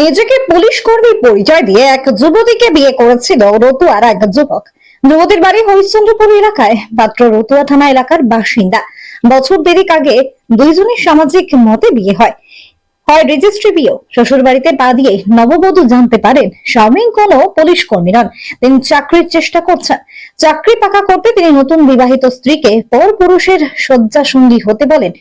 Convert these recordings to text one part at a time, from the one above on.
নিজেকে পুলিশ কর্মী পরিচয় দিয়ে এক যুবতীকে বিয়ে করেছিল রতুয়ার এক যুবক। যুবতীর বাড়ি হরিশ্চন্দ্রপুর এলাকায়, পাত্র রতুয়া থানা এলাকার বাসিন্দা। বছর দেড়েক আগে দুইজনের সামাজিক মতে বিয়ে হয় রেজিস্ট্রি বিয়ে। শ্বশুর বাড়িতে পা দিয়ে নববধূ জানতে পারেন স্বামী কোনো পুলিশ কর্মী নন, তিনি চাকরির চেষ্টা করছেন। চাকরি পাকা করতে তিনি নতুন বিবাহিত স্ত্রীকে পর পুরুষের শয্যাসঙ্গী হতে বলেন।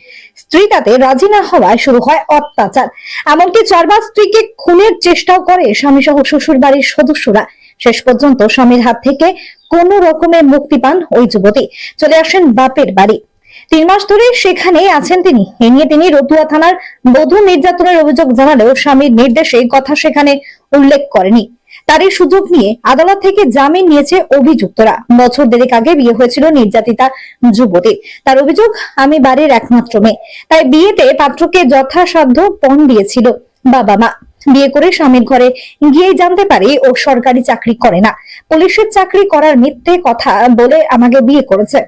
স্ত্রী তাতে রাজি না হওয়ায় শুরু হয় অত্যাচার, এমনকি 4বার স্ত্রীকে খুনের চেষ্টাও করে স্বামী সহ শ্বশুর বাড়ির সদস্যরা। শেষ পর্যন্ত স্বামীর হাত থেকে কোন রকমে মুক্তি পান ওই যুবতী, চলে আসেন বাপের বাড়ি। 3 মাস ধরে সেখানে আছেন তিনি। এ নিয়ে তিনি রতুয়া থানার বধূ নির্যাতনের অভিযোগ জানালেও স্বামীর নির্দেশে কথা সেখানে উল্লেখ করেনি। তারই সুযোগ নিয়ে আদালত থেকে জামিন নিয়েছে অভিযুক্তরা। বছর দেড়েক আগে বিয়ে হয়েছিল নির্যাতিতা যুবতী। তার অভিযোগ, আমি বাড়ির একমাত্র মেয়ে, তাই বিয়েতে পাত্রকে যথাসাধ্য পণ দিয়েছিল বাবা মা। বিয়ে করে স্বামীর ঘরে গিয়ে জানতে পারি ও সরকারি চাকরি করে না, পুলিশের চাকরি করার মিথ্যে কথা বলে আমাকে বিয়ে করেছে।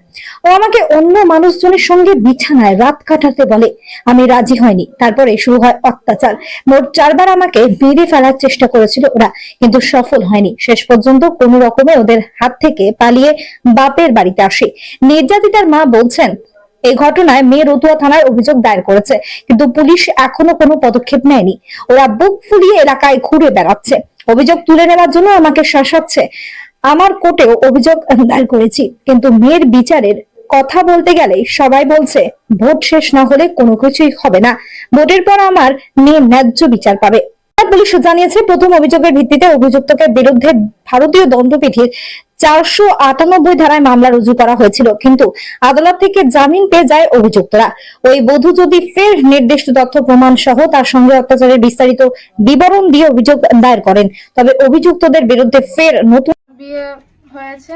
ও আমাকে অন্য মানুষজনের সঙ্গে বিছানায় রাত কাটাতে বলে, আমি রাজি হয়নি। তারপরে শুরু হয় অত্যাচার। মোট 4বার আমাকে মেরে ফেলার চেষ্টা করেছিল ওরা, কিন্তু সফল হয়নি। শেষ পর্যন্ত কোন রকমে ওদের হাত থেকে পালিয়ে বাপের বাড়িতে আসে। নির্যাতিতার মা বলছেন, এই ঘটনায় মেয়ে রতুয়া থানায় অভিযোগ দায়ের করেছে, কিন্তু পুলিশ এখনো কোনো পদক্ষেপ নেয়নি। ওরা বুক ফুলিয়ে এলাকায় ঘুরে বেড়াচ্ছে, অভিযোগ তুলে নেওয়ার জন্য আমাকে শাসাচ্ছে। আমার কোর্টেও অভিযোগ দায়ের করেছি, কিন্তু মেয়ের বিচারের কথা বলতে গেলে সবাই বলছে ভোট শেষ না হলে কোনো কিছুই হবে না, ভোটের পর আমার মেয়ে ন্যায্য বিচার পাবে। পুলিশ জানিয়েছে, প্রথম অভিযোগের ভিত্তিতে অভিযুক্তকে বিরুদ্ধে ভারতীয় দণ্ডবিধির 498 ধারায় মামলা রুজু করা হয়েছিল, কিন্তু আদালত থেকে জামিন পেয়ে যায় অভিযুক্তরা। ওই বধূ যদি ফের নির্দিষ্ট তথ্য প্রমাণ সহ তার সঙ্গে অত্যাচারের বিস্তারিত বিবরণ দিয়ে অভিযোগ দায়ের করেন, তবে অভিযুক্তদের বিরুদ্ধে ফের নতুন বিয়ে হয়েছে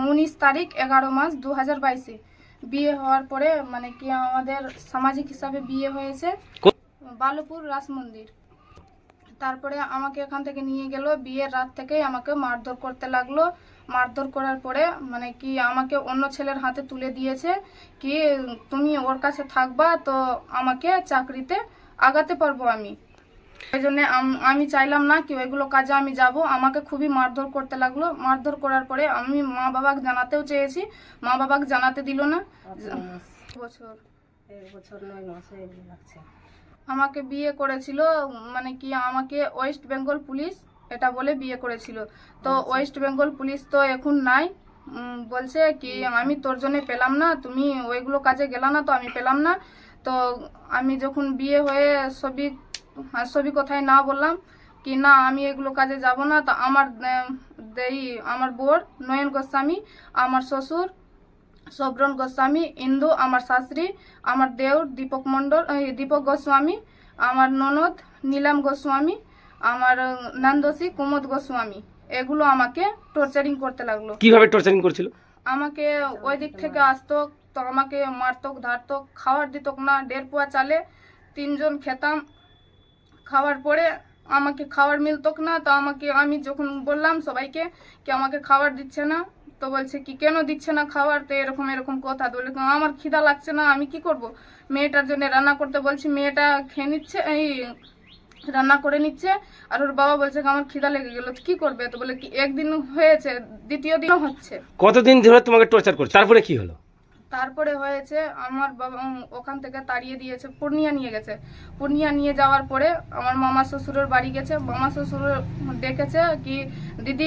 19 তারিখ 11 মাস 2022-এ। বিয়ে হওয়ার পরে মানে কি আমাদের সামাজিক হিসাবে বিয়ে হয়েছে বালুপুর রাস মন্দির। তারপরে আমাকে এখান থেকে নিয়ে গেল, বিয়ের রাত থেকেই আমাকে মারধর করতে লাগলো। মারধর করার পরে মানে কি আমাকে অন্য ছেলের হাতে তুলে দিয়েছে, কি তুমি ওর কাছে থাকবা তো আমাকে চাকরিতে আগাতে পারবো আমি। এই জন্য আমি চাইলাম না কি ওইগুলো কাজে আমি যাব। আমাকে খুবই মারধর করতে লাগলো। মারধর করার পরে আমি মা বাবাকে জানাতেও চেয়েছি, মা বাবাকে জানাতে দিল না। বছর 9 মাস হয়ে লাগছে। আমাকে বিয়ে করেছিল মানে কি আমাকে ওয়েস্ট বেঙ্গল পুলিশ এটা বলে বিয়ে করেছিল। তো ওয়েস্ট বেঙ্গল পুলিশ তো এখন নাই, বলছে কি আমি তোর জন্য পেলাম না, তুমি ওইগুলো কাজে গেলা না তো আমি পেলাম না। তো আমি যখন বিয়ে হয়ে সবই কথাই না বললাম কি না আমি এগুলো কাজে যাব না, তো আমার বোর নয়ন গোস্বামী, আমার শ্বশুর সব্রন গোস্বামী, ইন্দু আমার শাশুড়ি, আমার দেওর দীপক গোস্বামী, আমার ননদ নীলাম গোস্বামী, আমার নন্দসী কুমোদ গোস্বামী, এগুলো আমাকে টর্চারিং করতে লাগলো। কিভাবে টর্চারিং করছিল? আমাকে ওই দিক থেকে আসতো তো আমাকে মারতক ধারতক, খাওয়ার দিতক না। 1.5 পোয়া চালে 3 জন খেতাম। খাওয়ার পরে আমাকে খাওয়ার মিলতক না, তো আমি যখন বললাম সবাইকে কি আমাকে খাবার দিচ্ছে না, তো বলছে কি কেন দিচ্ছে না খাবার, তো এরকম কথা। তো বলে আমার খিদা লাগছে না, আমি কি করব। মেয়েটার জন্য রান্না করতে বলছি, মেয়েটা খেয়ে নিচ্ছে, এই রান্না করে নিচ্ছে। আর ওর বাবা বলছে আমার খিদা লেগে গেল, কি করবে। তো বলে কি একদিন হয়েছে, দ্বিতীয় দিনও হচ্ছে। কতদিন ধরে তোমাকে টর্চার করছে? তারপরে কি হলো? তারপরে হয়েছে আমার বাবা ওখান থেকে তাড়িয়ে দিয়েছে, পূর্ণিয়া নিয়ে গেছে। পূর্ণিয়া নিয়ে যাওয়ার পরে আমার মামা শ্বশুরের বাড়ি গেছে। মামা শ্বশুর ডেকেছে কি দিদি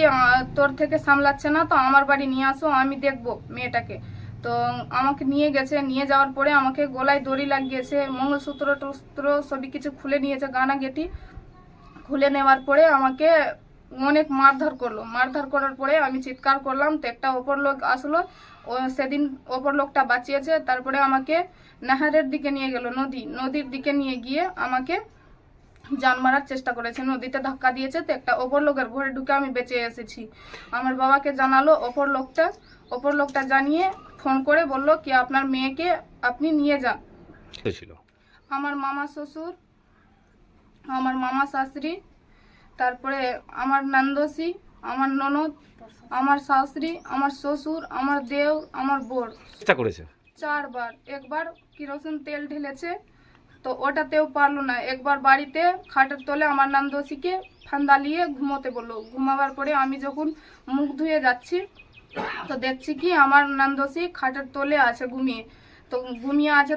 তোর থেকে সামলাচ্ছে না, তো আমার বাড়ি নিয়ে আসো, আমি দেখবো মেয়েটাকে। তো আমাকে নিয়ে গেছে। নিয়ে যাওয়ার পরে আমাকে গলায় দড়ি লাগিয়েছে, মঙ্গলসূত্র টুস্ত্র সবই কিছু খুলে নিয়েছে, গানা গেটি খুলে নেওয়ার পরে আমাকে অনেক মারধর করলো। মারধর করার পরে আমি চিৎকার করলাম, তো একটা অপর লোক আসলো, ও সেদিন অপর লোকটা বাঁচিয়েছে। তারপরে আমাকে নাহারের দিকে নিয়ে গেল, নদীর দিকে নিয়ে গিয়ে আমাকে জান মারার চেষ্টা করেছে, নদীতে ধাক্কা দিয়েছে। তো একটা অপর লোকের ঘরে ঢুকে আমি বেঁচে এসেছি। আমার বাবাকে জানালো অপর লোকটা জানিয়ে ফোন করে বলল কি আপনার মেয়েকে আপনি নিয়ে যান। আমার মামা শ্বশুর, আমার মামা শাশুড়ি, তারপরে আমার নন্দসী, আমার ননদ, আমার শাশুড়ি, আমার শ্বশুর, আমার দেও, আমার বোর চেষ্টা করেছে 4 বার। একবার কিরোসিন তেল ঢেলেছে, তো ওটাতেও পারলো না। একবার বাড়িতে খাটের তলে আমার নান্দোষীকে ফান্দা নিয়ে ঘুমোতে বললো। ঘুমাবার পরে আমি যখন মুখ ধুয়ে যাচ্ছি তো দেখছি কি আমার নান্দোষী খাটের তলে আছে ঘুমিয়ে। তো ঘুমিয়ে আছে।